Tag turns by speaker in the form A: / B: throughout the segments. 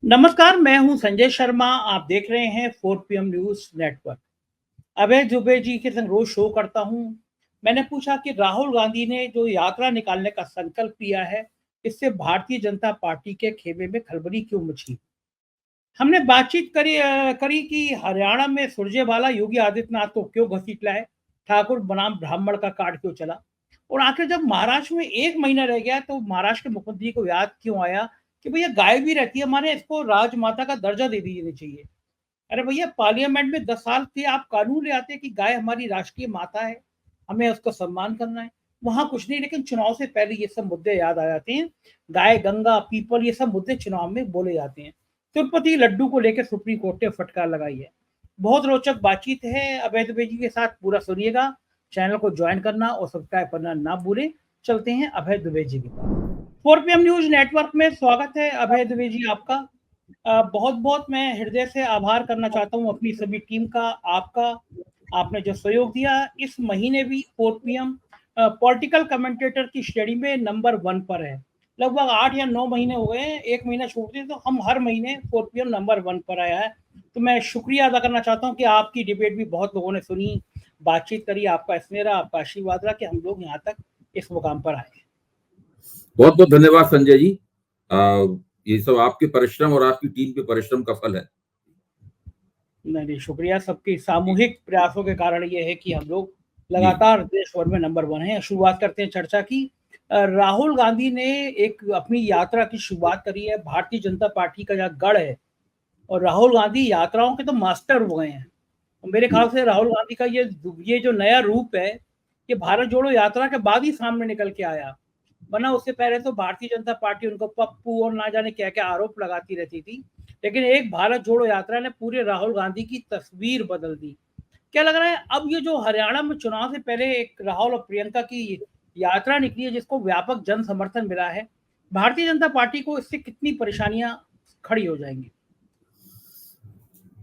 A: नमस्कार, मैं हूं संजय शर्मा। आप देख रहे हैं 4 PM न्यूज नेटवर्क। अभय दुबे जी के संग रोज शो करता हूं। मैंने पूछा कि राहुल गांधी ने जो यात्रा निकालने का संकल्प लिया है, इससे भारतीय जनता पार्टी के खेमे में खलबली क्यों मची। हमने बातचीत करी कि हरियाणा में सुरजेवाला योगी आदित्यनाथ को क्यों घसीट लाए, ठाकुर बनाम ब्राह्मण का कार्ड क्यों चला, और आखिर जब महाराष्ट्र में 1 महीना रह गया तो महाराष्ट्र के मुख्यमंत्री को याद क्यों आया कि भैया गाय भी रहती है, हमारे इसको राजमाता का दर्जा दे देना चाहिए। अरे भैया, पार्लियामेंट में 10 साल थे, आप कानून ले आते कि गाय हमारी राष्ट्रीय माता है, हमें उसका सम्मान करना है। वहां कुछ नहीं, लेकिन चुनाव से पहले ये सब मुद्दे याद आ जाते हैं। गाय, गंगा, पीपल, ये सब मुद्दे चुनाव में बोले जाते हैं। तिरुपति लड्डू को लेकर सुप्रीम कोर्ट ने फटकार लगाई है। बहुत रोचक बातचीत है अभय दुबे जी के साथ, पूरा सुनिएगा। चैनल को ज्वाइन करना और सब्सक्राइब करना ना भूलें। चलते हैं अभय दुबे जी के पास। 4 PM न्यूज नेटवर्क में स्वागत है अभय दुबे जी आपका। बहुत बहुत मैं हृदय से आभार करना चाहता हूँ अपनी सभी टीम का, आपका। आपने जो सहयोग दिया, इस महीने भी 4 PM पॉलिटिकल कमेंटेटर की श्रेणी में नंबर 1 पर है। लगभग 8 या 9 महीने हो गए हैं, 1 महीना छोड़ दिए तो हम हर महीने 4 PM नंबर 1 पर आया है। तो मैं शुक्रिया अदा करना चाहता हूँ कि आपकी डिबेट भी बहुत लोगों ने सुनी, बातचीत करी। आपका स्नेह रहा, आपका आशीर्वाद रहा कि हम लोग यहाँ तक इस मुकाम पर आए।
B: बहुत बहुत धन्यवाद संजय जी। ये सब आपके परिश्रम और आपकी टीम के परिश्रम का फल है।
A: नहीं, शुक्रिया। सबके सामूहिक प्रयासों के कारण ये है कि हम लोग लगातार देश भर में नंबर 1 है। शुरुआत करते हैं चर्चा की। राहुल गांधी ने एक अपनी यात्रा की शुरुआत करी है। भारतीय जनता पार्टी का जहाँ गढ़ है, और राहुल गांधी यात्राओं के तो मास्टर हो गए हैं। मेरे ख्याल से राहुल गांधी का ये जो नया रूप है, ये भारत जोड़ो यात्रा के बाद ही सामने निकल के आया। वरना उससे पहले तो भारतीय जनता पार्टी उनको पप्पू और ना जाने क्या क्या आरोप लगाती रहती थी। लेकिन एक भारत जोड़ो यात्रा ने पूरे राहुल गांधी की तस्वीर बदल दी। क्या लग रहा है अब ये जो हरियाणा में चुनाव से पहले एक राहुल और प्रियंका की यात्रा निकली है, जिसको व्यापक जन समर्थन मिला है, भारतीय जनता पार्टी को इससे कितनी परेशानियां खड़ी हो जाएंगी?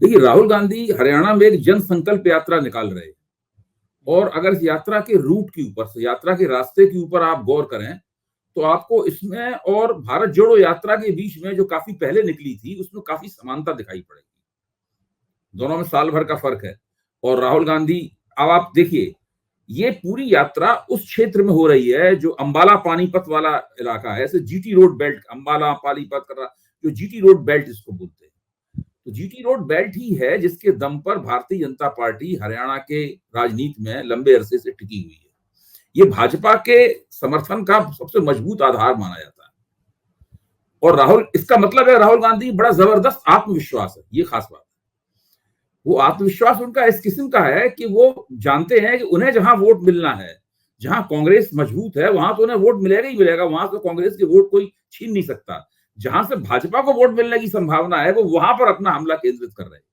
B: देखिए, राहुल गांधी हरियाणा में एक जन संकल्प यात्रा निकाल रहे हैं, और अगर इस यात्रा के रूट के ऊपर से, यात्रा के रास्ते के ऊपर आप गौर करें तो आपको इसमें और भारत जोड़ो यात्रा के बीच में जो काफी पहले निकली थी उसमें काफी समानता दिखाई पड़ेगी। दोनों में साल भर का फर्क है। और राहुल गांधी, अब आप देखिए, ये पूरी यात्रा उस क्षेत्र में हो रही है जो अंबाला पानीपत वाला इलाका है, ऐसे GT road belt, Ambala Panipat कर रहा, जो जीटी रोड बेल्ट इसको बोलते हैं। तो जीटी रोड बेल्ट ही है जिसके दम पर भारतीय जनता पार्टी हरियाणा के राजनीति में लंबे अरसे से टिकी हुई है। ये भाजपा के समर्थन का सबसे मजबूत आधार माना जाता है। और राहुल, इसका मतलब है राहुल गांधी बड़ा जबरदस्त आत्मविश्वास है, ये खास बात है। वो आत्मविश्वास उनका इस किस्म का है कि वो जानते हैं कि उन्हें जहां वोट मिलना है, जहां कांग्रेस मजबूत है, वहां तो उन्हें वोट मिलेगा ही मिलेगा, वहां तो कांग्रेस के वोट कोई छीन नहीं सकता। जहां से भाजपा को वोट मिलने की संभावना है, वो वहां पर अपना हमला केंद्रित कर रहे हैं।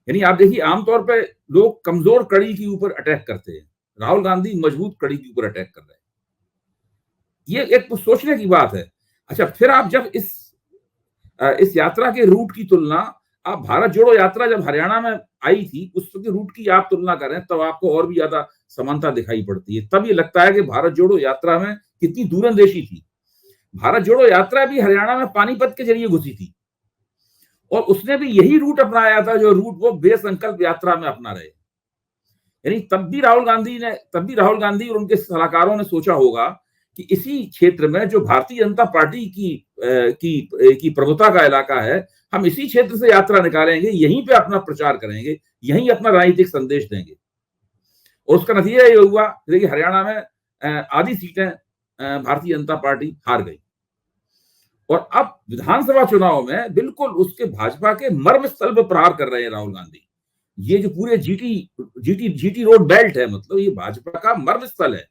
B: यानी आप देखिए, आमतौर पर लोग कमजोर कड़ी के ऊपर अटैक करते हैं, राहुल गांधी मजबूत कड़ी के ऊपर अटैक कर रहे हैं। ये एक तो सोचने की बात है। अच्छा, फिर आप जब इस यात्रा के रूट की तुलना, आप भारत जोड़ो यात्रा जब हरियाणा में आई थी उस के रूट की आप तुलना करें, तब आपको और भी ज्यादा समानता दिखाई पड़ती है। तब ये लगता है कि भारत जोड़ो यात्रा में कितनी दूरंदेशी थी। भारत जोड़ो यात्रा भी हरियाणा में पानीपत के जरिए घुसी थी, और उसने भी यही रूट अपनाया था जो रूट वो बेसंकल्प यात्रा में अपना रहे। यानी तब भी राहुल गांधी और उनके सलाहकारों ने सोचा होगा कि इसी क्षेत्र में जो भारतीय जनता पार्टी की प्रभुता का इलाका है, हम इसी क्षेत्र से यात्रा निकालेंगे, यहीं पे अपना प्रचार करेंगे, यहीं अपना राजनीतिक संदेश देंगे। और उसका नतीजा ये हुआ कि हरियाणा में आधी सीटें भारतीय जनता पार्टी हार गई। और अब विधानसभा चुनाव में बिल्कुल उसके भाजपा के मर्म स्थल पर प्रहार कर रहे हैं राहुल गांधी। ये जो पूरे जीटी रोड बेल्ट है, मतलब ये भाजपा का मर्म स्थल है,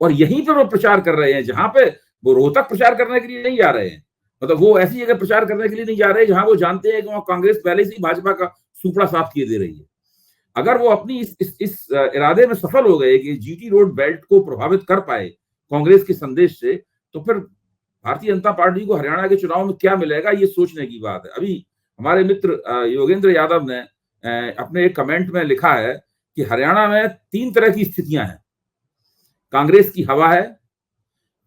B: और यहीं पर वो प्रचार कर रहे हैं, जहां पे वो रोहतक प्रचार करने के लिए नहीं जा रहे हैं। मतलब वो ऐसी जगह प्रचार करने के लिए नहीं जा रहे जहां वो जानते हैं कि वहां कांग्रेस पहले से ही भाजपा का सुपड़ा साफ किए दे रही है। अगर वो अपनी इस इरादे में सफल हो गए कि जीटी रोड बेल्ट को प्रभावित कर पाए कांग्रेस के संदेश से, तो फिर भारतीय जनता पार्टी को हरियाणा के चुनाव में क्या मिलेगा, ये सोचने की बात है। अभी हमारे मित्र योगेंद्र यादव ने अपने एक कमेंट में लिखा है कि हरियाणा में 3 तरह की स्थितियां हैं, कांग्रेस की हवा है,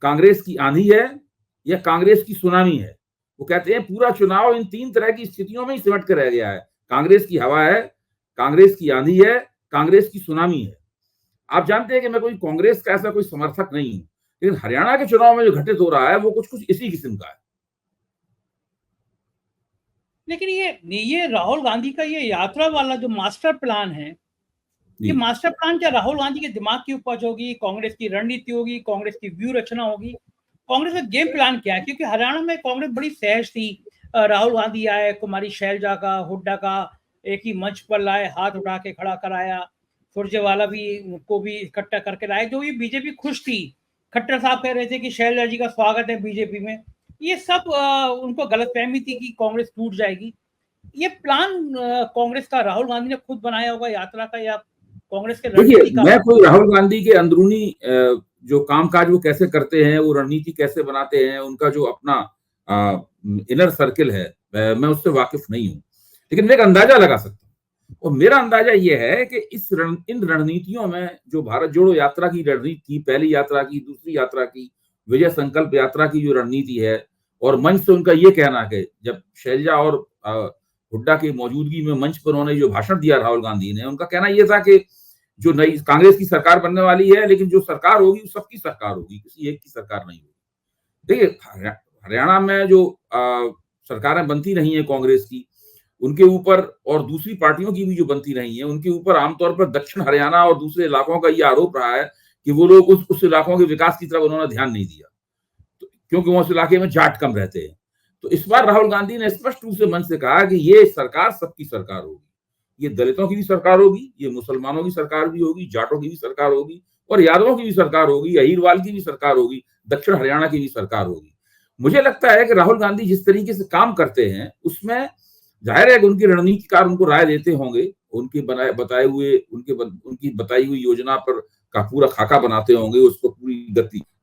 B: कांग्रेस की आंधी है, या कांग्रेस की सुनामी है। वो कहते हैं पूरा चुनाव इन 3 तरह की स्थितियों में ही सिमट कर रह गया है। कांग्रेस की हवा है, कांग्रेस की आंधी है, कांग्रेस की सुनामी है। आप जानते हैं कि मैं कोई कांग्रेस का ऐसा कोई समर्थक नहीं हूं, लेकिन हरियाणा के चुनाव में जो घटित हो रहा है वो कुछ इसी किस्म का है।
A: लेकिन ये राहुल गांधी का ये यात्रा वाला जो मास्टर प्लान है, ये मास्टर प्लान क्या राहुल गांधी के दिमाग की उपज होगी, कांग्रेस की रणनीति होगी, कांग्रेस की व्यू रचना होगी? कांग्रेस का गेम प्लान क्या है? क्योंकि हरियाणा में कांग्रेस बड़ी सहज थी। राहुल गांधी आए, कुमारी शैलजा का, हुड्डा का एक ही मंच पर लाए, हाथ उठा के खड़ा कराया, सुरजेवाला भी को भी इकट्ठा करके लाए। जो ये बीजेपी खुश थी, खट्टर साहब कह रहे थे कि शैलजा जी का स्वागत है बीजेपी में। ये सब उनको गलतफहमी थी कि कांग्रेस टूट जाएगी। ये प्लान कांग्रेस का राहुल गांधी ने खुद बनाया होगा यात्रा का, या कांग्रेस के रणनीति का?
B: मैं कोई राहुल गांधी के अंदरूनी जो कामकाज वो कैसे करते हैं, वो रणनीति कैसे बनाते हैं, उनका जो अपना इनर सर्किल है, मैं उससे वाकिफ नहीं हूं, लेकिन मैं एक अंदाजा लगा सकता हूं। और मेरा अंदाजा ये है कि इन रणनीतियों में जो भारत जोड़ो यात्रा की रणनीति, पहली यात्रा की, दूसरी यात्रा की, विजय संकल्प यात्रा की जो रणनीति है, और मंच से उनका ये कहना कि जब शैलजा और हुड्डा की मौजूदगी में मंच पर उन्होंने जो भाषण दिया राहुल गांधी ने, उनका कहना यह था कि जो नई कांग्रेस की सरकार बनने वाली है, लेकिन जो सरकार होगी वो सबकी सरकार होगी, किसी एक की सरकार नहीं होगी। देखिए, हरियाणा में जो सरकारें बनती रही हैं कांग्रेस की, उनके ऊपर, और दूसरी पार्टियों की भी जो बनती रही हैं, उनके ऊपर आमतौर पर दक्षिण हरियाणा और दूसरे इलाकों का ये आरोप रहा है कि वो लोग उस इलाकों के विकास की तरफ उन्होंने ध्यान नहीं दिया, तो क्योंकि वो उस इलाके में जाट कम रहते हैं। तो इस बार राहुल गांधी ने स्पष्ट रूप से मन से कहा कि ये सरकार सबकी सरकार होगी, ये दलितों की भी सरकार होगी, ये मुसलमानों की सरकार भी होगी, जाटों की भी सरकार होगी, और यादवों की भी सरकार होगी, अहीरवाल की भी सरकार होगी, दक्षिण हरियाणा की भी सरकार होगी। मुझे लगता है कि राहुल गांधी जिस तरीके से काम करते हैं, उसमें जाहिर है कि उनकी रणनीतिकार उनको राय देते होंगे, उनकी बताई हुई योजना पर का पूरा खाका बनाते होंगे, उसको पूरी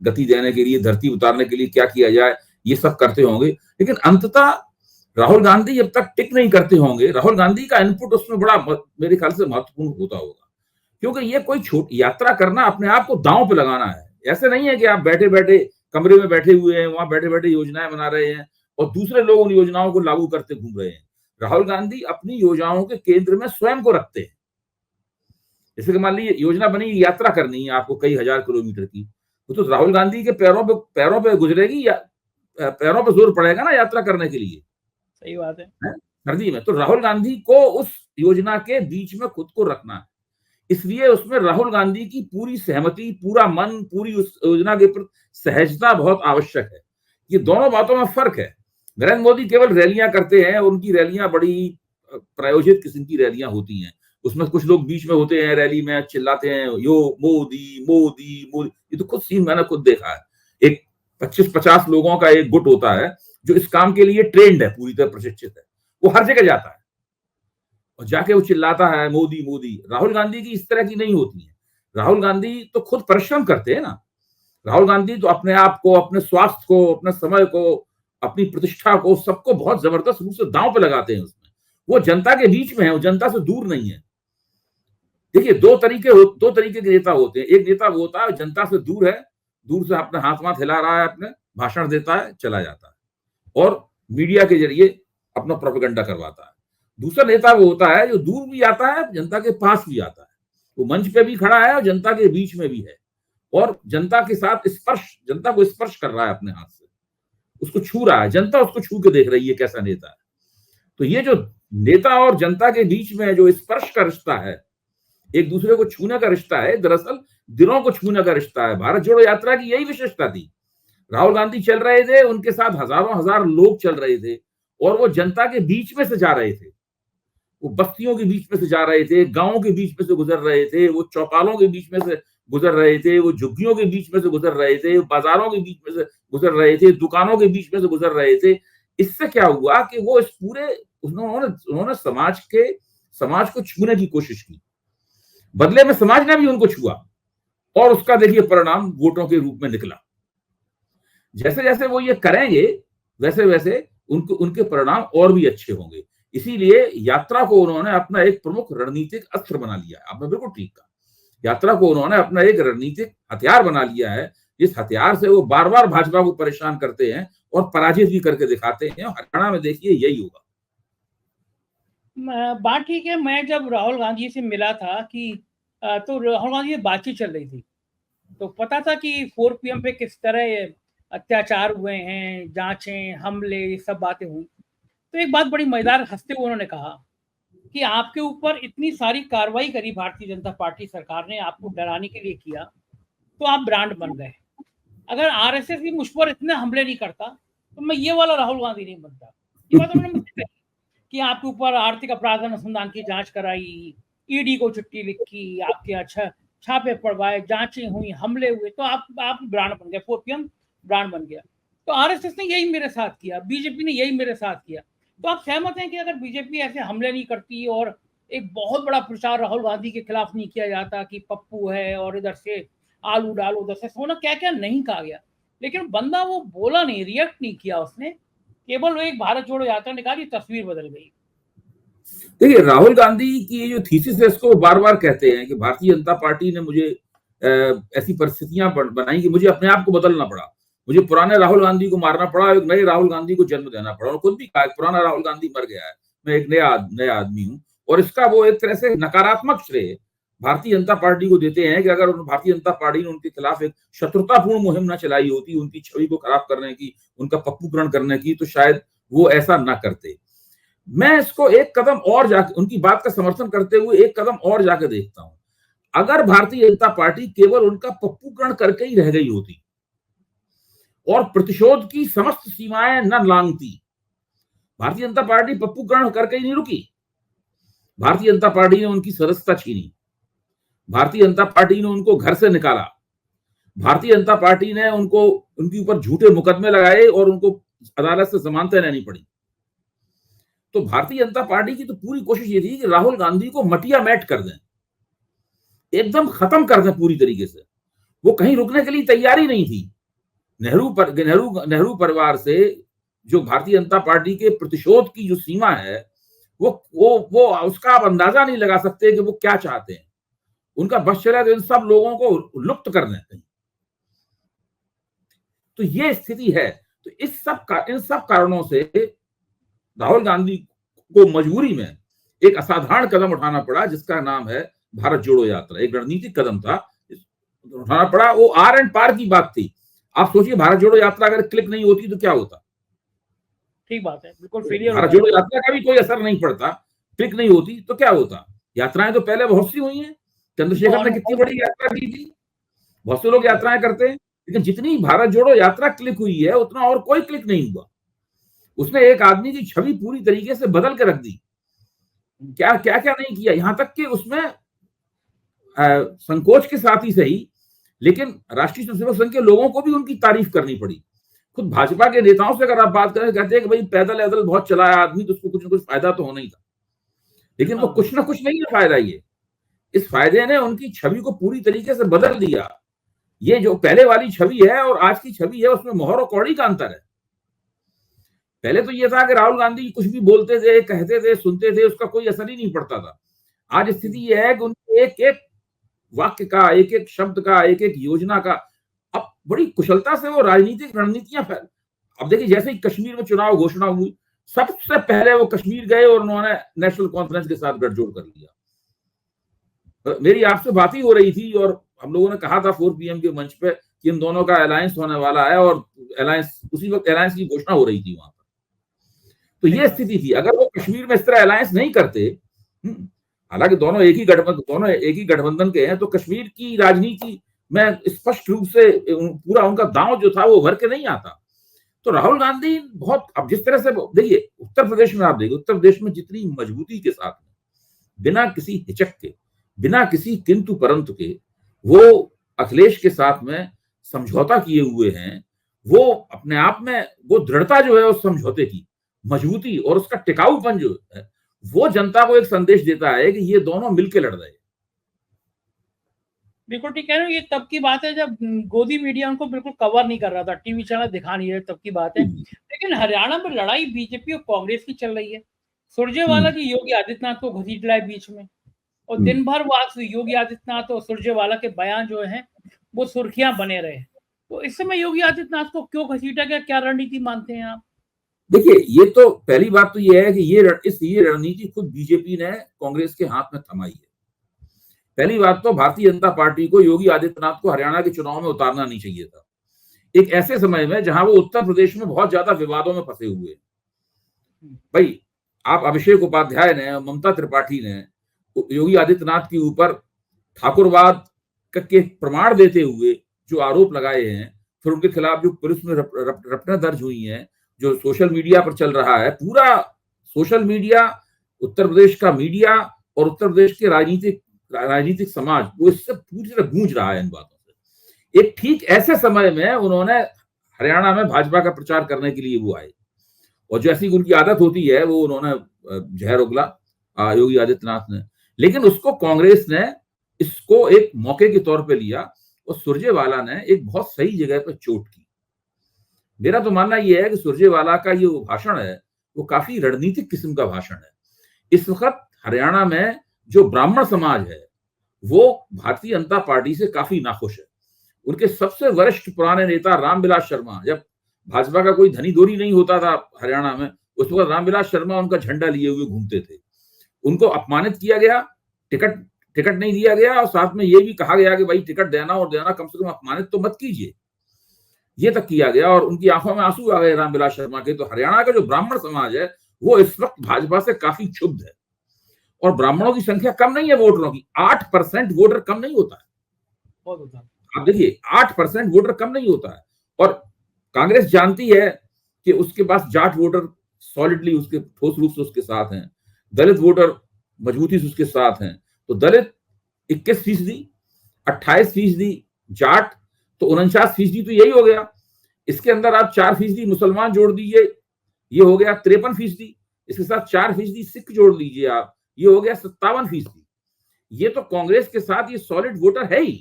B: गति देने के लिए, धरती उतारने के लिए क्या किया जाए, ये सब करते होंगे। लेकिन अंततः राहुल गांधी जब तक टिक नहीं करते होंगे, राहुल गांधी का इनपुट उसमें बड़ा मेरे ख्याल से महत्वपूर्ण होता होगा, क्योंकि ये कोई छोटी यात्रा करना अपने आप को दांव पे लगाना है। ऐसे नहीं है कि आप बैठे बैठे कमरे में बैठे हुए हैं, वहां बैठे बैठे योजनाएं बना रहे हैं और दूसरे लोग उन योजनाओं को लागू करते घूम रहे हैं। राहुल गांधी अपनी योजनाओं के केंद्र में स्वयं को रखते हैं। जैसे कि मान लीजिए योजना बनी, यात्रा करनी है आपको कई हजार किलोमीटर की, तो राहुल गांधी के पैरों पे गुजरेगी, या पैरों पे जोर पड़ेगा ना यात्रा करने के लिए।
A: सही बात है।
B: सर्दी में तो राहुल गांधी को उस योजना के बीच में खुद को रखना है, इसलिए उसमें राहुल गांधी की पूरी सहमति, पूरा मन, पूरी उस योजना के प्रति सहजता बहुत आवश्यक है। ये दोनों बातों में फर्क है। नरेंद्र मोदी केवल रैलियां करते हैं, उनकी रैलियां बड़ी प्रायोजित किस्म की रैलियां होती हैं, उसमें कुछ लोग बीच में होते हैं, रैली में चिल्लाते हैं यो मोदी मोदी मोदी। ये तो खुद सीन मैंने खुद देखा है। एक 25-50 लोगों का एक गुट होता है जो इस काम के लिए ट्रेंड है, पूरी तरह प्रशिक्षित है, वो हर जगह जाता है और जाके वो चिल्लाता है मोदी मोदी। राहुल गांधी की इस तरह की नहीं होती है। राहुल गांधी तो खुद परिश्रम करते हैं ना। राहुल गांधी तो अपने आप को, अपने स्वास्थ्य को, अपने समय को, अपनी प्रतिष्ठा को, सबको बहुत जबरदस्त रूप से दांव पे लगाते हैं उसमें। वो जनता के बीच में है, वो जनता से दूर नहीं है। देखिए, दो तरीके के नेता होते हैं। एक नेता वो होता है जनता से दूर है, दूर से अपने हाथ हिला रहा है, अपने भाषण देता है, चला जाता है और मीडिया के जरिए अपना प्रोपेगेंडा करवाता है। दूसरा नेता वो होता है जो दूर भी आता है, जनता के पास भी आता है, वो मंच पे भी खड़ा है और जनता के बीच में भी है और जनता के साथ जनता को स्पर्श कर रहा है अपने हाथ से, उसको छू रहा है, जनता उसको छू के देख रही है कैसा नेता है। तो ये जो नेता और जनता के बीच में जो स्पर्श का रिश्ता है, एक दूसरे को छूने का रिश्ता है, दरअसल दिलों को छूने का रिश्ता है। भारत जोड़ो यात्रा की यही विशेषता थी। राहुल गांधी चल रहे थे, उनके साथ हजारों हजार लोग चल रहे थे और वो जनता के बीच में से जा रहे थे, वो बस्तियों के बीच में से जा रहे थे, गांवों के बीच में से गुजर रहे थे, वो चौपालों के बीच में से गुजर रहे थे, वो झुग्गियों के बीच में से गुजर रहे थे, बाजारों के बीच में से गुजर रहे थे, दुकानों के बीच में से गुजर रहे थे। इससे क्या हुआ कि वो इस पूरे उन्होंने समाज को छूने की कोशिश की, बदले में समाज ने भी उनको छुआ और उसका देखिए परिणाम वोटों के रूप में निकला। जैसे जैसे वो ये करेंगे वैसे वैसे उनके परिणाम और भी अच्छे होंगे। इसीलिए यात्रा को उन्होंने अपना एक प्रमुख रणनीतिक अस्त्र बना लिया है। आपने बिल्कुल ठीक कहा, यात्रा को उन्होंने अपना एक रणनीतिक हथियार बना लिया है इस हथियार से वो बार बार भाजपा को परेशान करते हैं और पराजित भी करके दिखाते हैं। हरियाणा में देखिए यही होगा।
A: बात ठीक है। मैं जब राहुल गांधी से मिला था कि तो राहुल गांधी से बातचीत चल रही थी, तो पता था कि 4 PM पे किस तरह अत्याचार हुए हैं, जांचें, हमले, ये सब बातें हुई। तो एक बात बड़ी मजेदार हंसते हुए उन्होंने कहा कि आपके ऊपर इतनी सारी कार्रवाई करी भारतीय जनता पार्टी सरकार ने, आपको डराने के लिए किया, तो आप ब्रांड बन गए। अगर आरएसएस भी मुझ पर इतने हमले नहीं करता तो मैं ये वाला राहुल गांधी नहीं बनता। ये बात उन्होंने मुझसे कही कि आपके ऊपर आर्थिक अपराध अनुसंधान की जांच कराई, ईडी को चिट्ठी लिखी, आपके अच्छा छापे पड़वाए, जांचें हुई, हमले हुए, तो आप ब्रांड बन गए, 4 PM ब्रांड बन गया। तो आरएसएस ने यही मेरे साथ किया, बीजेपी ने यही मेरे साथ किया। तो आप सहमत हैं कि अगर बीजेपी ऐसे हमले नहीं करती और एक बहुत बड़ा प्रचार राहुल गांधी के खिलाफ नहीं किया जाता कि पप्पू है और इधर से आलू डालो, उधर से सोना, क्या क्या नहीं कहा गया, लेकिन बंदा वो बोला नहीं, रिएक्ट नहीं किया उसने, केवल वो एक भारत जोड़ो यात्रा निकाली, तस्वीर बदल गई।
B: देखिए, राहुल गांधी की ये जो थीसिस है इसको बार बार कहते हैं कि भारतीय जनता पार्टी ने मुझे ऐसी परिस्थितियां बनाई कि मुझे अपने आप को बदलना पड़ा, मुझे पुराने राहुल गांधी को मारना पड़ा, एक नए राहुल गांधी को जन्म देना पड़ा। और खुद भी कहा पुराना राहुल गांधी मर गया है, मैं एक नया आदमी हूं। और इसका वो एक तरह से नकारात्मक श्रेय भारतीय जनता पार्टी को देते हैं कि अगर भारतीय जनता पार्टी ने उनके खिलाफ एक शत्रुतापूर्ण मुहिम न चलाई होती, उनकी छवि को खराब करने की, उनका पप्पूकरण करने की, तो शायद वो ऐसा ना करते। मैं इसको एक कदम और जाके, उनकी बात का समर्थन करते हुए एक कदम और जाके देखता हूं। अगर भारतीय जनता पार्टी केवल उनका पप्पूकरण करके ही रह गई होती और प्रतिशोध की समस्त सीमाएं न लांघती, भारतीय जनता पार्टी पप्पूकरण करके ही नहीं रुकी। भारतीय जनता पार्टी ने उनकी सदस्यता छीनी, भारतीय जनता पार्टी ने उनको घर से निकाला, भारतीय जनता पार्टी ने उनको, उनके ऊपर झूठे मुकदमे लगाए और उनको अदालत से जमानतें लेनी पड़ी। तो भारतीय जनता पार्टी की तो पूरी कोशिश ये थी कि राहुल गांधी को मटिया मैट कर दें, एकदम खत्म कर दें पूरी तरीके से। वो कहीं रुकने के लिए तैयार ही नहीं थी। नेहरू परिवार से जो भारतीय जनता पार्टी के प्रतिशोध की जो सीमा है, वो उसका आप अंदाजा नहीं लगा सकते कि वो क्या चाहते हैं। उनका बस चला तो इन सब लोगों को लुप्त कर दें। तो ये स्थिति है। तो इन सब कारणों से राहुल गांधी को मजबूरी में एक असाधारण कदम उठाना पड़ा, जिसका नाम है भारत जोड़ो यात्रा। एक रणनीतिक कदम था, उठाना पड़ा। वो आर एंड पार की बात थी। आप सोचिए, भारत जोड़ो यात्रा अगर क्लिक नहीं होती तो क्या होता?
A: ठीक बात है, बिल्कुल फेलियर।
B: भारत जोड़ो यात्रा का भी कोई असर नहीं पड़ता, क्लिक नहीं होती तो क्या होता? यात्राएं तो पहले बहुत सी हुई हैं। चंद्रशेखर ने कितनी बड़ी यात्रा की थी, बहुत से लोग यात्राएं करते हैं, लेकिन जितनी भारत जोड़ो यात्रा क्लिक हुई है उतना और कोई क्लिक नहीं हुआ। उसने एक आदमी की छवि पूरी तरीके से बदल के रख दी। क्या क्या क्या नहीं किया, यहां तक कि उसमें संकोच के साथ ही सही, लेकिन राष्ट्रीय स्वयंसेवक संघ के लोगों को भी उनकी तारीफ करनी पड़ी। खुद भाजपा के नेताओं से अगर आप बात करें, कहते हैं कि भाई पैदल बहुत चलाया आदमी, तो उसको कुछ ना कुछ फायदा तो होना ही था। लेकिन वो कुछ ना कुछ नहीं है फायदा। ये इस फायदे ने उनकी छवि को पूरी तरीके से बदल दिया। ये जो पहले वाली छवि है और आज की छवि है, उसमें मोहर और कौड़ी का अंतर है। पहले तो ये था कि राहुल गांधी कुछ भी बोलते थे, कहते थे, सुनते थे, उसका कोई असर ही नहीं पड़ता था। आज स्थिति यह है कि उनके एक एक वाक्य का, एक एक शब्द का, एक एक योजना का अब बड़ी कुशलता से वो राजनीतिक रणनीतियां फैल। अब देखिए, जैसे ही कश्मीर में चुनाव घोषणा हुई, सबसे पहले वो कश्मीर गए और उन्होंने नेशनल कॉन्फ्रेंस के साथ गठजोड़ कर लिया। मेरी आपसे बात ही हो रही थी और हम लोगों ने कहा था 4 PM के मंच पे कि इन दोनों का अलायंस होने वाला है, और अलायंस, उसी वक्त अलायंस की घोषणा हो रही थी वहां पर। तो ये स्थिति थी। अगर वो कश्मीर में इस तरह अलायंस नहीं करते, हालांकि दोनों एक ही गठबंधन के हैं, तो कश्मीर की राजनीति में स्पष्ट रूप से पूरा उनका दांव जो था वो भर के नहीं आता। तो राहुल गांधी बहुत, अब जिस तरह से देखिए, उत्तर प्रदेश में आप देखिए, उत्तर प्रदेश में जितनी मजबूती के साथ में, बिना किसी हिचक के, बिना किसी किंतु परंतु के वो अखिलेश के साथ में समझौता किए हुए हैं, वो अपने आप में वो दृढ़ता जो है उस समझौते की, मजबूती और उसका टिकाऊपन जो है, वो जनता को एक संदेश देता है कि ये दोनों मिलकर लड़ रहे हैं।
A: बिल्कुल ठीक कह रहे हो। ये तब की बात है जब गोदी मीडिया उनको बिल्कुल कवर नहीं कर रहा था, टीवी चैनल दिखा नहीं रहे, तब की बात है। लेकिन हरियाणा में लड़ाई बीजेपी और कांग्रेस की चल रही है। सुरजेवाला जी योगी आदित्यनाथ को घसीट लाए बीच में, और दिन भर वो योगी आदित्यनाथ और सुरजेवाला के बयान जो हैं वो सुर्खियां बने रहे। तो इस समय योगी आदित्यनाथ को क्यों घसीटा गया, क्या रणनीति मानते हैं आप?
B: देखिए, ये तो पहली बात तो ये है कि ये रणनीति खुद बीजेपी ने कांग्रेस के हाथ में थमाई है। पहली बात तो भारतीय जनता पार्टी को योगी आदित्यनाथ को हरियाणा के चुनाव में उतारना नहीं चाहिए था, एक ऐसे समय में जहां वो उत्तर प्रदेश में बहुत ज्यादा विवादों में फंसे हुए हैं। भाई, आप अभिषेक उपाध्याय ने, ममता त्रिपाठी ने योगी आदित्यनाथ के ऊपर ठाकुरवाद के प्रमाण देते हुए जो आरोप लगाए हैं, फिर उनके खिलाफ जो पुलिस में रपटें दर्ज हुई हैं, जो सोशल मीडिया पर चल रहा है, पूरा सोशल मीडिया, उत्तर प्रदेश का मीडिया और उत्तर प्रदेश के राजनीतिक समाज वो इससे पूरी तरह गूंज रहा है इन बातों से। एक ठीक ऐसे समय में उन्होंने हरियाणा में भाजपा का प्रचार करने के लिए वो आए, और जैसी उनकी आदत होती है वो उन्होंने जहर उगला योगी आदित्यनाथ ने। लेकिन उसको कांग्रेस ने इसको एक मौके के तौर पे लिया और सुरजेवाला ने एक बहुत सही जगह पे चोट की। मेरा तो मानना यह है कि सुरजेवाला का ये भाषण है वो काफी रणनीतिक किस्म का भाषण है। इस वक्त हरियाणा में जो ब्राह्मण समाज है वो भारतीय जनता पार्टी से काफी नाखुश है। उनके सबसे वरिष्ठ पुराने नेता रामविलास शर्मा, जब भाजपा का कोई धनी दोरी नहीं होता था हरियाणा में, उस वक्त रामविलास शर्मा उनका झंडा लिए हुए घूमते थे। उनको अपमानित किया गया, टिकट नहीं दिया गया, और साथ में ये भी कहा गया कि भाई टिकट देना और देना, कम से कम अपमानित तो मत कीजिए, ये तक किया गया। और उनकी आंखों में आंसू आ गए रामविलास शर्मा के। तो हरियाणा का जो ब्राह्मण समाज है वो इस वक्त भाजपा से काफी क्षुब्ध है, और ब्राह्मणों की संख्या कम नहीं है वोटरों की, 8% वोटर कम नहीं होता है। आप देखिए, 8% वोटर कम नहीं होता है, और कांग्रेस जानती है कि उसके पास जाट वोटर सॉलिडली उसके ठोस रूप से उसके साथ हैं, दलित वोटर मजबूती से उसके साथ हैं। तो दलित 21%, 28% जाट, तो 49% तो यही हो गया। इसके अंदर आप 4% मुसलमान जोड़ दीजिए, ये हो गया 53%। इसके साथ 4% सिख जोड़ लीजिए आप, ये हो गया 57%। ये तो कांग्रेस के साथ ये सॉलिड वोटर है ही।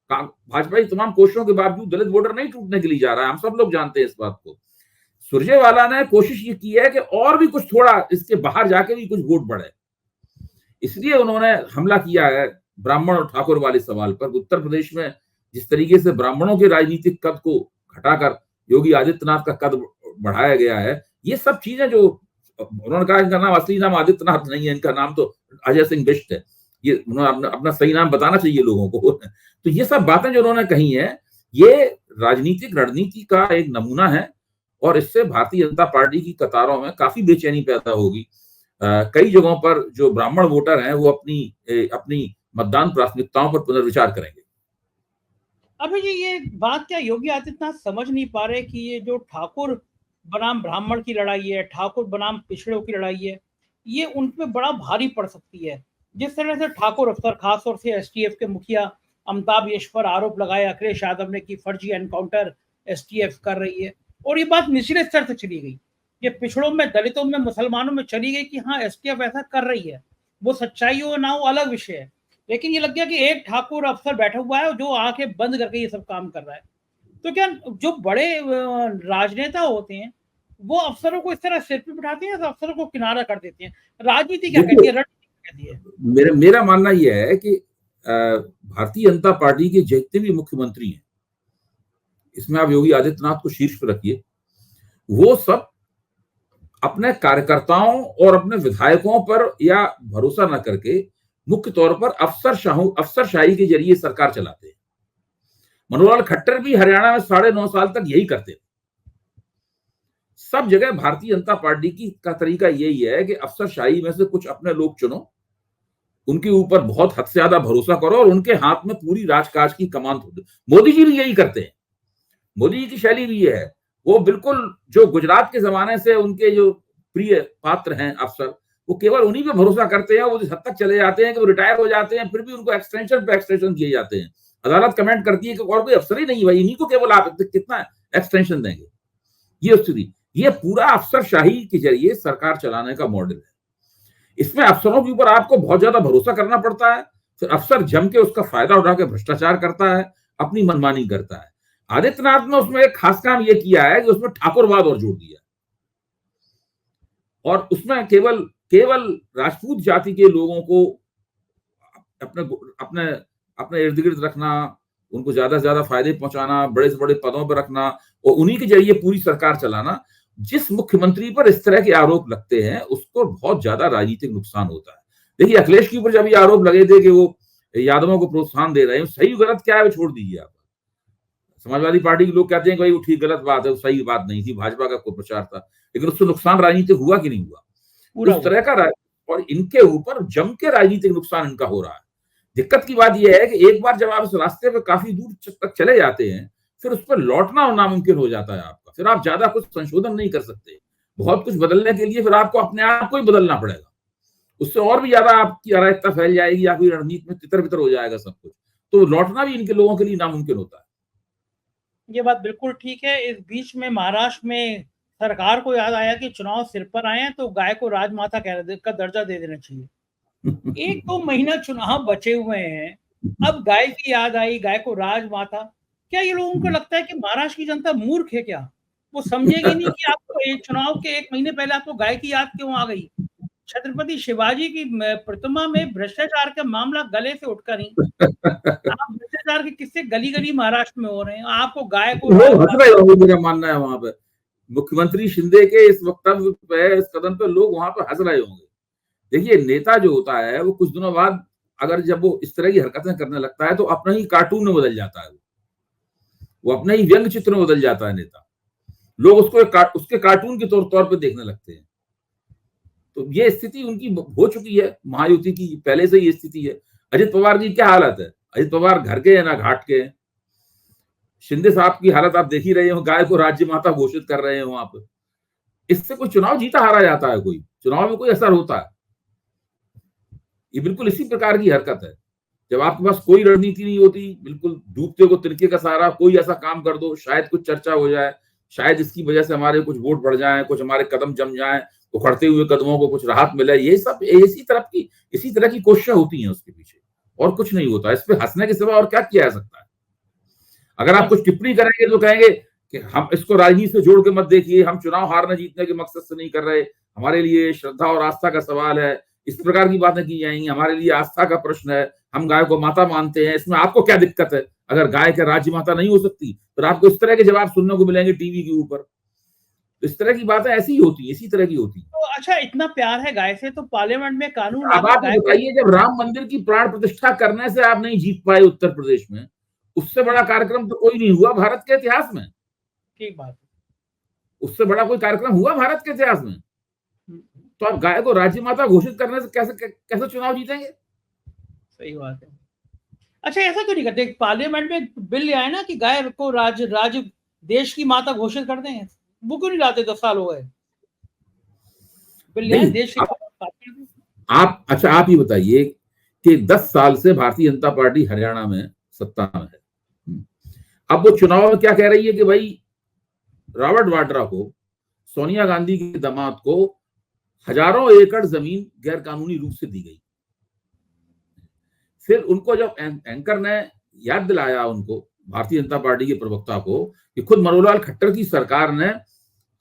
B: भाजपा की तमाम कोशिशों के बावजूद दलित वोटर नहीं टूटने के लिए जा रहा है, हम सब लोग जानते हैं इस बात को। सुरजेवाला ने कोशिश ये की है कि और भी कुछ थोड़ा इसके बाहर जाके भी कुछ वोट बढ़े, इसलिए उन्होंने हमला किया है ब्राह्मण और ठाकुर वाले सवाल पर। उत्तर प्रदेश में जिस तरीके से ब्राह्मणों के राजनीतिक कद को घटाकर योगी आदित्यनाथ का कद बढ़ाया गया है, ये सब चीजें जो उन्होंने कहा, इनका नाम असली नाम आदित्यनाथ नहीं है, इनका नाम तो अजय सिंह बिष्ट है, ये उन्होंने अपना सही नाम बताना चाहिए लोगों को। तो ये सब बातें जो उन्होंने कही है, ये राजनीतिक रणनीति का एक नमूना है, और इससे भारतीय जनता पार्टी की कतारों में काफी बेचैनी पैदा होगी। कई जगहों पर जो ब्राह्मण वोटर हैं वो अपनी मतदान प्राथमिकताओं पर पुनर्विचार करेंगे।
A: अभी जी, ये बात क्या योगी आदित्यनाथ समझ नहीं पा रहे कि ये जो ठाकुर बनाम ब्राह्मण की लड़ाई है, ठाकुर बनाम पिछड़ों की लड़ाई है, ये उन पे बड़ा भारी पड़ सकती है। जिस तरह से ठाकुर अफसर, खासतौर से एसटीएफ के मुखिया अमिताभ यश पर आरोप लगाए अखिलेश यादव ने कि फर्जी एनकाउंटर एसटीएफ कर रही है, और ये बात निचले स्तर तक चली गई, ये पिछड़ों में, दलितों में, मुसलमानों में चली गई कि हाँ एसटीएफ ऐसा कर रही है। वो सच्चाई हो ना हो अलग विषय है, लेकिन ये लग गया कि एक ठाकुर अफसर बैठा हुआ है जो आंखें बंद करके ये सब काम कर रहा है। तो क्या जो बड़े राजनेता होते हैं वो अफसरों को इस तरह सिर पे बिठाते हैं, अफसरों को किनारा कर देते हैं? राजनीति क्या कहती है, रणनीति कहती है?
B: मेरा मानना यह है कि भारतीय जनता पार्टी के जितने भी मुख्यमंत्री हैं, इसमें आप योगी आदित्यनाथ को शीर्ष पर रखिए, वो सब अपने कार्यकर्ताओं और अपने विधायकों पर या भरोसा न करके मुख्य तौर पर अफसरशाही के जरिए सरकार चलाते हैं। मनोहर खट्टर भी हरियाणा में 9.5 साल तक यही करते थे। सब जगह भारतीय जनता पार्टी का तरीका यही है कि अफसरशाही में से कुछ अपने लोग चुनो, उनके ऊपर बहुत हद से ज्यादा भरोसा करो और उनके हाथ में पूरी राजकाज की कमान दो। मोदी जी भी यही करते हैं, मोदी जी की शैली भी ये है। वो बिल्कुल जो गुजरात के जमाने से उनके जो प्रिय पात्र हैं अफसर, वो केवल उन्हीं पे भरोसा करते हैं। वो इस हद तक चले जाते हैं कि वो रिटायर हो जाते हैं, फिर भी उनको एक्सटेंशन पे एक्सटेंशन दिए जाते हैं। अदालत कमेंट करती है कि और कोई अफसर ही नहीं भाई, इन्हीं को केवल आप कितना एक्सटेंशन देंगे। ये स्थिति, ये पूरा अफसरशाही के जरिए सरकार चलाने का मॉडल है। इसमें अफसरों के ऊपर आपको बहुत ज्यादा भरोसा करना पड़ता है, फिर अफसर जम के उसका फायदा उठा के भ्रष्टाचार करता है, अपनी मनमानी करता है। आदित्यनाथ ने उसमें एक खास काम यह किया है कि उसमें ठाकुरवाद और जोड़ दिया, और उसमें केवल राजपूत जाति के लोगों को अपने अपने अपने इर्द गिर्द रखना, उनको ज्यादा से ज्यादा फायदे पहुंचाना, बड़े से बड़े पदों पर रखना और उन्हीं के जरिए पूरी सरकार चलाना। जिस मुख्यमंत्री पर इस तरह के आरोप लगते हैं उसको बहुत ज्यादा राजनीतिक नुकसान होता है। देखिए अखिलेश के ऊपर जब ये आरोप लगे थे कि वो यादवों को प्रोत्साहन दे रहे हैं, सही गलत क्या है वो छोड़ दीजिए आप। समाजवादी पार्टी के लोग कहते हैं कि भाई वो ठीक गलत बात है, वो सही बात नहीं थी, भाजपा का कोई प्रचार था, लेकिन उससे नुकसान राजनीतिक हुआ कि नहीं हुआ? उस तरह का और इनके ऊपर जम के राजनीतिक नुकसान इनका हो रहा है। दिक्कत की बात यह है कि एक बार जब आप इस रास्ते पे काफी दूर तक चले जाते हैं फिर उस पर लौटना नामुमकिन हो जाता है आपका। फिर आप ज्यादा कुछ संशोधन नहीं कर सकते। बहुत कुछ बदलने के लिए फिर आपको अपने आप को ही बदलना पड़ेगा। उससे और भी ज्यादा आपकी अराजकता फैल जाएगी, आपकी रणनीति में तितर बितर हो जाएगा सब कुछ। तो लौटना भी इनके लोगों के लिए नामुमकिन होता है।
A: ये बात बिल्कुल ठीक है। इस बीच में महाराष्ट्र में सरकार को याद आया कि चुनाव सिर पर आए हैं तो गाय को राजमाता का दर्जा दे देना चाहिए। 1-2 महीना चुनाव बचे हुए हैं, अब गाय की याद आई, गाय को राजमाता। क्या ये लोगों को लगता है कि महाराष्ट्र की जनता मूर्ख है क्या? वो समझेगी नहीं कि आपको चुनाव के 1 महीने पहले आपको गाय की याद क्यों आ गई? छत्रपति शिवाजी की प्रतिमा में भ्रष्टाचार का मामला गले से उठकर ही आप भ्रष्टाचार के किस्से गली-गली महाराष्ट्र में हो रहे हैं। आपको गाय को
B: लोग हंस रहे होंगे, मेरा मानना है वहां पे मुख्यमंत्री शिंदे के इस वक्तव्य पे, इस कदम पे लोग वहां पे हंस रहे होंगे। देखिए नेता जो होता है वो कुछ दिनों बाद अगर जब वो इस तरह की हरकतें करने लगता है तो अपना ही कार्टून में बदल जाता है। वो अपने ही व्यंग चित्र में बदल जाता है नेता। लोग उसको उसके कार्टून के तौर पर देखने लगते हैं। तो ये स्थिति उनकी हो चुकी है, महायुति की पहले से ही स्थिति है। अजित पवार की क्या हालत है? अजित पवार घर के हैं ना घाट के हैं। शिंदे साहब की हालत आप देख ही रहे हो, गाय को राज्य माता घोषित कर रहे हैं वहां पर। इससे कोई चुनाव जीता हारा जाता है? कोई चुनाव में कोई असर होता है? ये बिल्कुल इसी प्रकार की हरकत है। जब आपके पास कोई रणनीति नहीं होती, बिल्कुल डूबते को तिनके का सहारा, कोई ऐसा काम कर दो शायद कुछ चर्चा हो जाए, शायद इसकी वजह से हमारे कुछ वोट बढ़ जाए, कुछ हमारे कदम जम जाए, उखड़ते हुए कदमों को कुछ राहत मिले। ये सब इसी तरह की कोशिशें होती हैं उसके पीछे, और कुछ नहीं होता। इस पे हंसने के सिवा और क्या किया जा सकता है? अगर आप कुछ टिप्पणी करेंगे तो कहेंगे कि हम इसको राजनीति से जोड़ के मत देखिए, हम चुनाव हारने जीतने के मकसद से नहीं कर रहे, हमारे लिए श्रद्धा और आस्था का सवाल है, इस प्रकार की बातें की जाएंगी, हमारे लिए आस्था का प्रश्न है, हम गाय को माता मानते हैं, इसमें आपको क्या दिक्कत है? अगर गाय के राज्य माता नहीं हो सकती तो आपको इस तरह के जवाब सुनने को मिलेंगे टीवी के ऊपर। इस तरह की बातें ऐसी ही होती है, इसी तरह की होती है।
A: तो अच्छा, इतना प्यार है गाय से तो पार्लियामेंट में कानून
B: अब आप बताइए, जब राम मंदिर की प्राण प्रतिष्ठा करने से आप नहीं जीत पाए उत्तर प्रदेश में, उससे बड़ा कार्यक्रम तो कोई नहीं हुआ भारत के इतिहास में।
A: ठीक बात है।
B: उससे बड़ा कोई कार्यक्रम हुआ भारत के इतिहास में? तो आप गाय को राज्य माता घोषित करने से कैसे चुनाव जीतेंगे?
A: सही बात है। अच्छा, ऐसा क्यों नहीं करते? पार्लियामेंट में बिल आया ना कि गाय को राज्य देश की माता घोषित कर दें, वो क्यों नहीं लाते? 10 साल हो गए, बिल आया देश की।
B: अच्छा आप ये बताइए कि 10 साल से भारतीय जनता पार्टी हरियाणा में सत्ता में है। अब वो चुनाव में क्या कह रही है कि भाई रॉबर्ट वाड्रा को, सोनिया गांधी के दामाद को हजारों एकड़ जमीन गैर कानूनी रूप से दी गई। फिर उनको जब एंकर ने याद दिलाया, उनको भारतीय जनता पार्टी के प्रवक्ता को, कि खुद मनोहर खट्टर की सरकार ने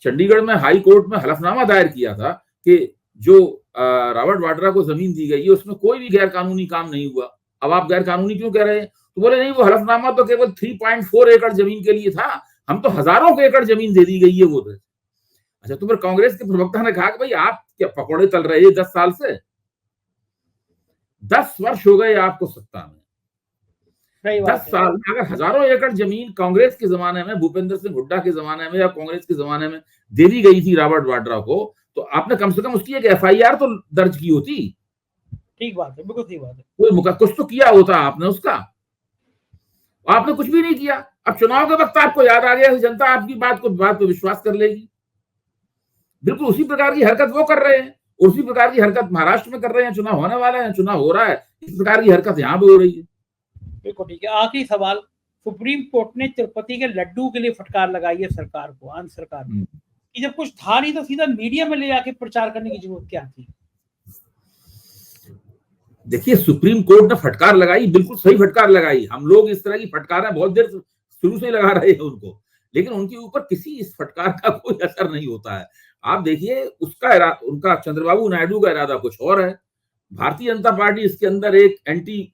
B: चंडीगढ़ में हाई कोर्ट में हलफनामा दायर किया था कि जो रॉबर्ट वाड्रा को जमीन दी गई है उसमें कोई भी गैर कानूनी काम नहीं हुआ। अब आप गैर कानूनी क्यों कह रहे हैं? तो बोले नहीं, वो हलफनामा तो केवल 3.4 एकड़ जमीन के लिए था, हम तो हजारों के एकड़ जमीन दे दी गई है वो तो। अच्छा, तो फिर कांग्रेस के प्रवक्ता ने कहा कि भाई आप क्या पकौड़े तल रहे हैं 10 साल से? 10 वर्ष हो गए आपको सत्ता में। 10 साल में अगर हजारों एकड़ जमीन कांग्रेस के जमाने में, भूपेंद्र सिंह हुड्डा के जमाने में या कांग्रेस के जमाने में दे दी गई थी रॉबर्ट वाड्रा को, तो आपने कम से कम उसकी एक FIR तो दर्ज की होती।
A: ठीक बात है, बिल्कुल ठीक बात है।
B: कोई कुछ तो किया होता आपने उसका, आपने कुछ भी नहीं किया। अब चुनाव के वक्त आपको याद आ गया, जनता आपकी बात पे विश्वास कर लेगी। बिल्कुल उसी प्रकार की हरकत वो कर रहे हैं, उसी प्रकार की हरकत महाराष्ट्र में कर रहे हैं। चुनाव होने वाला है, चुनाव हो रहा है, इस प्रकार की हरकत यहाँ पे हो रही है।
A: बिल्कुल ठीक है। आखिरी सवाल, सुप्रीम कोर्ट ने तिरुपति के लड्डू के लिए फटकार लगाई है सरकार को, आंध्र सरकार को, कि जब कुछ था नहीं तो सीधा मीडिया में ले जाके प्रचार करने की जरूरत क्या थी?
B: देखिए, सुप्रीम कोर्ट ने फटकार लगाई, बिल्कुल सही फटकार लगाई। हम लोग इस तरह की फटकारें बहुत देर शुरू से लगा रहे हैं उनको, लेकिन उनके ऊपर किसी इस फटकार का कोई असर नहीं होता है। आप देखिए, उनका चंद्रबाबू नायडू का इरादा कुछ और है। भारतीय जनता पार्टी इसके अंदर एक एंटी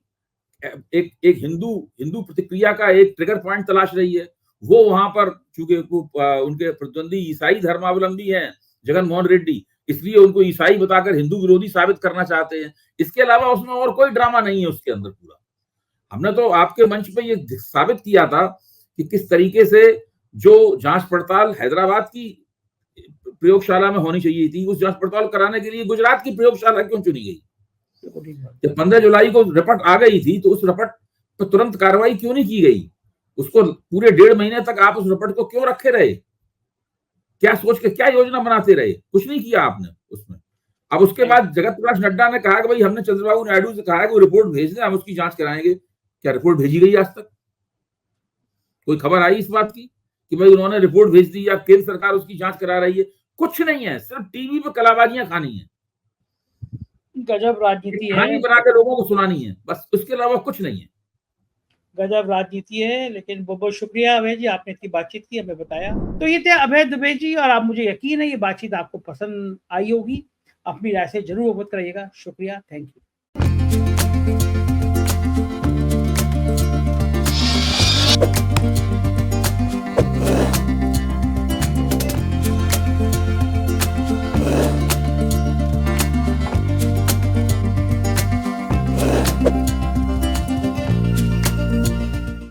B: एक हिंदू हिंदू प्रतिक्रिया का एक ट्रिगर पॉइंट तलाश रही है। वो वहां पर चूंकि उनके प्रतिद्वंदी ईसाई धर्मावलंबी हैं जगन मोहन रेड्डी, इसलिए उनको ईसाई बताकर हिंदू विरोधी साबित करना चाहते हैं। इसके अलावा उसमें और कोई ड्रामा नहीं है उसके अंदर। पूरा हमने तो आपके मंच पे ये साबित किया था कि किस तरीके से जो जांच पड़ताल हैदराबाद की प्रयोगशाला में होनी चाहिए थी, उस जांच पड़ताल कराने के लिए गुजरात की प्रयोगशाला क्यों चुनी गई? जब 15 जुलाई को रिपोर्ट आ गई थी तो उस रिपोर्ट पर तुरंत कार्रवाई क्यों नहीं की गई? उसको पूरे 1.5 महीने तक आप उस रिपोर्ट को क्यों रखे रहे? क्या सोच के, क्या योजना बनाते रहे? कुछ नहीं किया आपने उसमें। अब उसके बाद जगत प्रकाश नड्डा ने कहा कि भाई हमने चंद्रबाबू नायडू से कहा है कि वो रिपोर्ट भेज दें, हम उसकी जांच कराएंगे। क्या रिपोर्ट भेजी गई आज तक? कोई खबर आई इस बात की कि भाई उन्होंने रिपोर्ट भेज दी या केंद्र सरकार उसकी जांच करा रही है? कुछ नहीं है, सिर्फ टीवी पे कलाबाजियां खानी है,
A: गजब राजनीति है,
B: कहानी बना के लोगों को सुनानी है, बस उसके अलावा कुछ नहीं है।
A: गजब राजनीति है। लेकिन बहुत बहुत शुक्रिया अभय जी, आपने इतनी बातचीत की, हमें बताया। तो ये थे अभय दुबे जी, और आप, मुझे यकीन है ये बातचीत आपको पसंद आई होगी। अपनी राय से जरूर अवगत कराइएगा। शुक्रिया, थैंक यू।